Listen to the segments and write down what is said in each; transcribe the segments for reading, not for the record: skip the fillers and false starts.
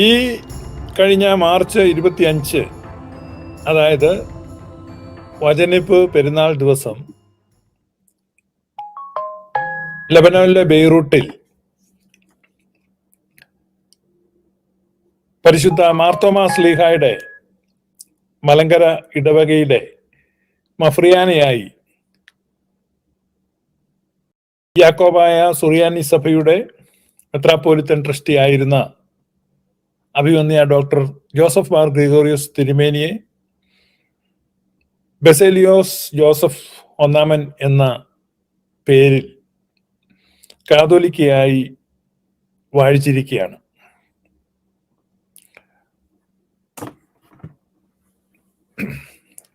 ഈ കഴിഞ്ഞ മാർച്ച് 25, അതായത് വചനിപ്പ് പെരുന്നാൾ ദിവസം, ലബനനിലെ ബെയ്റൂട്ടിൽ പരിശുദ്ധ മാർത്തോമാ ശ്ലീഹായുടെ മലങ്കര ഇടവകയിലെ മഫ്രിയാനയായി യാക്കോബായ സുറിയാനി സഭയുടെ മെത്രാപ്പോലിത്തൻ ട്രസ്റ്റി ആയിരുന്ന അഭിവന്യ ഡോക്ടർ ജോസഫ് മാർ ഗ്രിഗോറിയോസ് തിരുമേനിയെ ബസേലിയോസ് ജോസഫ് ഒന്നാമൻ എന്ന പേരിൽ കാതോലിക്കയായി വാഴിച്ചിരിക്കുകയാണ്.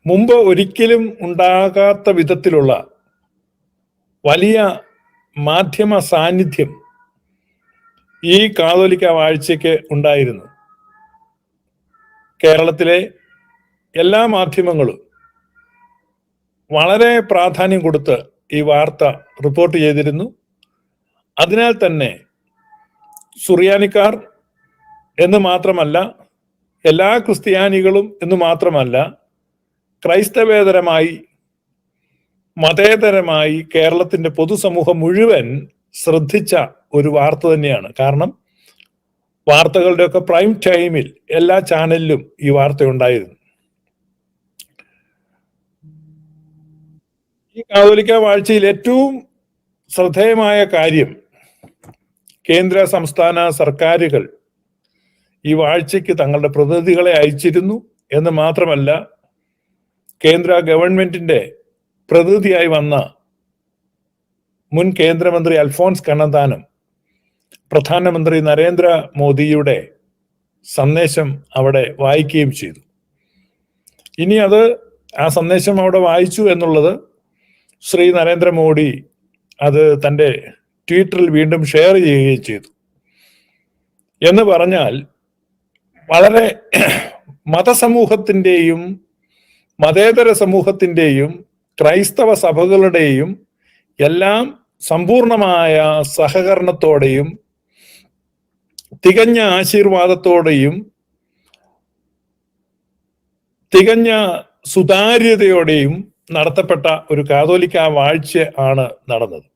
മുമ്പ് ഒരിക്കലും ഉണ്ടാകാത്ത വിധത്തിലുള്ള വലിയ മാധ്യമ സാന്നിധ്യം ഈ കാതോലിക്ക വാഴ്ചയ്ക്ക് ഉണ്ടായിരുന്നു. കേരളത്തിലെ എല്ലാ മാധ്യമങ്ങളും വളരെ പ്രാധാന്യം കൊടുത്ത് ഈ വാർത്ത റിപ്പോർട്ട് ചെയ്തിരുന്നു. അതിനാൽ തന്നെ സുറിയാനിക്കാർ എന്ന് മാത്രമല്ല, എല്ലാ ക്രിസ്ത്യാനികളും എന്ന് മാത്രമല്ല, ക്രൈസ്തവേതരമായി മതേതരമായി കേരളത്തിന്റെ പൊതുസമൂഹം മുഴുവൻ ശ്രദ്ധിച്ച ഒരു വാർത്ത തന്നെയാണ്. കാരണം വാർത്തകളുടെയൊക്കെ പ്രൈം ടൈമിൽ എല്ലാ ചാനലിലും ഈ വാർത്ത ഉണ്ടായിരുന്നു. ഈ കാതോലിക്ക വാഴ്ചയിൽ ഏറ്റവും ശ്രദ്ധേയമായ കാര്യം, കേന്ദ്ര സംസ്ഥാന സർക്കാരുകൾ ഈ വാഴ്ചയ്ക്ക് തങ്ങളുടെ പ്രതിനിധികളെ അയച്ചിരുന്നു എന്ന് മാത്രമല്ല, കേന്ദ്ര ഗവൺമെന്റിന്റെ പ്രതിനിധിയായി വന്ന മുൻ കേന്ദ്രമന്ത്രി അൽഫോൺസ് കണ്ണന്താനം പ്രധാനമന്ത്രി നരേന്ദ്ര മോദിയുടെ സന്ദേശം അവിടെ വായിക്കുകയും ചെയ്തു. ഇനി ആ സന്ദേശം അവിടെ വായിച്ചു എന്നുള്ളത് ശ്രീ നരേന്ദ്രമോദി അത് തൻ്റെ ട്വിറ്ററിൽ വീണ്ടും ഷെയർ ചെയ്യുകയും ചെയ്തു. എന്ന് പറഞ്ഞാൽ വളരെ മതസമൂഹത്തിൻ്റെയും മതേതര സമൂഹത്തിൻ്റെയും ക്രൈസ്തവ സഭകളുടെയും എല്ലാം സമ്പൂർണമായ സഹകരണത്തോടെയും തികഞ്ഞ ആശീർവാദത്തോടെയും തികഞ്ഞ സുതാര്യതയോടെയും നടത്തപ്പെട്ട ഒരു കാതോലിക്ക വാഴ്ച ആണ് നടന്നത്.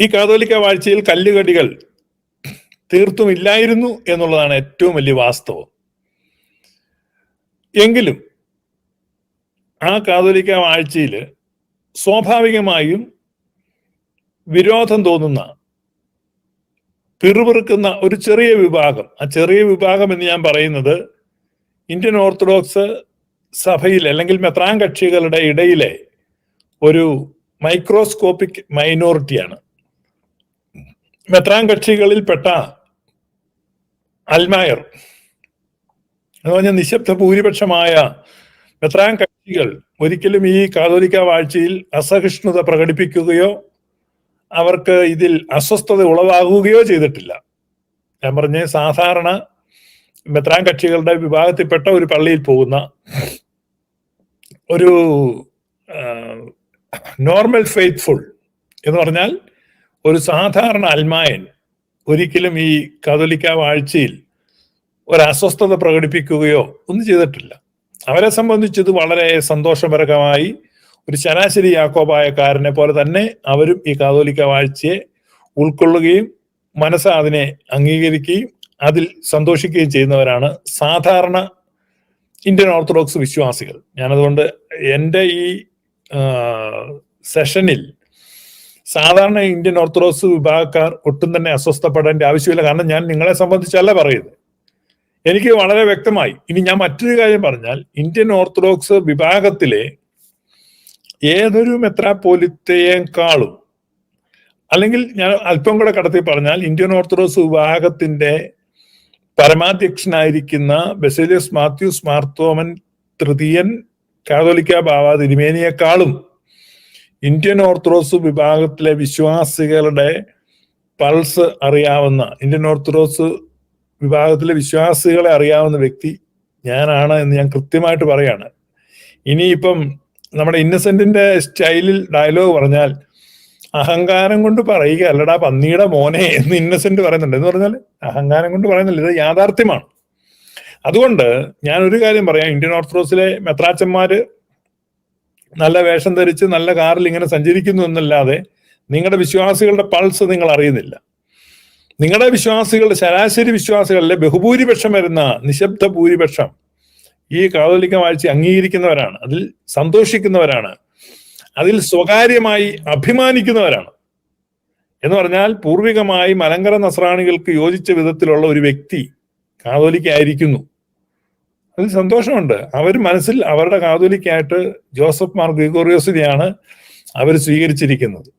ഈ കാതോലിക്ക വാഴ്ചയിൽ കല്ലുകടികൾ തീർത്തും ഇല്ലായിരുന്നു എന്നുള്ളതാണ് ഏറ്റവും വലിയ വാസ്തവം. എങ്കിലും ആ കാതോലിക്ക വാഴ്ചയിൽ സ്വാഭാവികമായും വിരോധം തോന്നുന്ന, പിറുപിറുക്കുന്ന ഒരു ചെറിയ വിഭാഗം, ആ ചെറിയ വിഭാഗം എന്ന് ഞാൻ പറയുന്നത് ഇന്ത്യൻ ഓർത്തഡോക്സ് സഭയിൽ അല്ലെങ്കിൽ മെത്രാൻ കക്ഷികളുടെ ഇടയിലെ ഒരു മൈക്രോസ്കോപ്പിക് മൈനോറിറ്റിയാണ്. മെത്രാൻ കക്ഷികളിൽപ്പെട്ട അൽമായർ എന്ന് പറഞ്ഞ നിശബ്ദ ഭൂരിപക്ഷമായ മെത്രാൻ കക്ഷികൾ ഒരിക്കലും ഈ കാതോലിക്ക വാഴ്ചയിൽ അസഹിഷ്ണുത പ്രകടിപ്പിക്കുകയോ അവർക്ക് ഇതിൽ അസ്വസ്ഥത ഉളവാകുകയോ ചെയ്തിട്ടില്ല. ഞാൻ പറഞ്ഞ സാധാരണ മെത്രാൻ കക്ഷികളുടെ വിഭാഗത്തിൽപ്പെട്ട ഒരു പള്ളിയിൽ പോകുന്ന ഒരു നോർമൽ ഫെയ്ത്ത്ഫുൾ എന്ന് പറഞ്ഞാൽ ഒരു സാധാരണ അൽമായൻ ഒരിക്കലും ഈ കാതോലിക്ക വാഴ്ചയിൽ ഒരു അസ്വസ്ഥത പ്രകടിപ്പിക്കുകയോ ഒന്നും ചെയ്തിട്ടില്ല. അവരെ സംബന്ധിച്ച് ഇത് വളരെ സന്തോഷപരകമായി ഒരു ശരാശരി യാക്കോബായക്കാരനെ പോലെ തന്നെ അവരും ഈ കാതോലിക്ക വാഴ്ചയെ ഉൾക്കൊള്ളുകയും അതിനെ അംഗീകരിക്കുകയും അതിൽ സന്തോഷിക്കുകയും ചെയ്യുന്നവരാണ് സാധാരണ ഇന്ത്യൻ ഓർത്തഡോക്സ് വിശ്വാസികൾ. ഞാനതുകൊണ്ട് എൻ്റെ ഈ സെഷനിൽ സാധാരണ ഇന്ത്യൻ ഓർത്തഡോക്സ് വിഭാഗക്കാർ ഒട്ടും തന്നെ അസ്വസ്ഥപ്പെടേണ്ട ആവശ്യമില്ല. കാരണം ഞാൻ നിങ്ങളെ സംബന്ധിച്ചല്ല പറയുന്നത്, എനിക്ക് വളരെ വ്യക്തമായി. ഇനി ഞാൻ മറ്റൊരു കാര്യം പറഞ്ഞാൽ, ഇന്ത്യൻ ഓർത്തഡോക്സ് വിഭാഗത്തിലെ ഏതൊരു മെത്രാപ്പോലിത്തയേക്കാളും, അല്ലെങ്കിൽ ഞാൻ അല്പം കൂടെ കടത്തി പറഞ്ഞാൽ, ഇന്ത്യൻ ഓർത്തഡോക്സ് വിഭാഗത്തിന്റെ പരമാധ്യക്ഷനായിരിക്കുന്ന ബസേലിയസ് മാത്യൂസ് മാർത്തോമൻ തൃതീയൻ കാതോലിക്ക ബാവ തിരുമേനിയെക്കാളും ഇന്ത്യൻ ഓർത്തഡോക്സ് വിഭാഗത്തിലെ വിശ്വാസികളുടെ പൾസ് അറിയാവുന്ന, ഇന്ത്യൻ ഓർത്തഡോക്സ് വിഭാഗത്തിലെ വിശ്വാസികളെ അറിയാവുന്ന വ്യക്തി ഞാനാണ് എന്ന് ഞാൻ കൃത്യമായിട്ട് പറയാണ്. ഇനിയിപ്പം നമ്മുടെ ഇന്നസെന്റിന്റെ സ്റ്റൈലിൽ ഡയലോഗ് പറഞ്ഞാൽ അഹങ്കാരം കൊണ്ട് പറയുക അല്ലടാ പന്നിയുടെ മോനെ എന്ന് ഇന്നസെന്റ് പറയുന്നുണ്ട്. എന്ന് പറഞ്ഞാൽ അഹങ്കാരം കൊണ്ട് പറയുന്നില്ല, ഇത് യാഥാർത്ഥ്യമാണ്. അതുകൊണ്ട് ഞാൻ ഒരു കാര്യം പറയാം, ഇന്ത്യൻ ഓർത്തഡോക്സിലെ മെത്രാച്ചന്മാര് നല്ല വേഷം ധരിച്ച് നല്ല കാറിൽ ഇങ്ങനെ സഞ്ചരിക്കുന്നു എന്നല്ലാതെ നിങ്ങളുടെ വിശ്വാസികളുടെ പൾസ് നിങ്ങൾ അറിയുന്നില്ല. നിങ്ങളുടെ വിശ്വാസികളുടെ ശരാശരി വിശ്വാസികളിലെ ബഹുഭൂരിപക്ഷം വരുന്ന നിശബ്ദ ഭൂരിപക്ഷം ഈ കാതോലിക്ക വാഴ്ച അംഗീകരിക്കുന്നവരാണ്, അതിൽ സന്തോഷിക്കുന്നവരാണ്, അതിൽ സ്വകാര്യമായി അഭിമാനിക്കുന്നവരാണ്. എന്ന് പറഞ്ഞാൽ പൂർവികമായി മലങ്കര നസ്രാണികൾക്ക് യോജിച്ച വിധത്തിലുള്ള ഒരു വ്യക്തി കാതോലിക്ക ആയിരിക്കുന്നു. അതിൽ സന്തോഷമുണ്ട്. അവർ മനസ്സിൽ അവരുടെ കാതോലിക്കായിട്ട് ജോസഫ് മാർ ഗ്രിഗോറിയോസിനെയാണ് അവർ സ്വീകരിച്ചിരിക്കുന്നത്.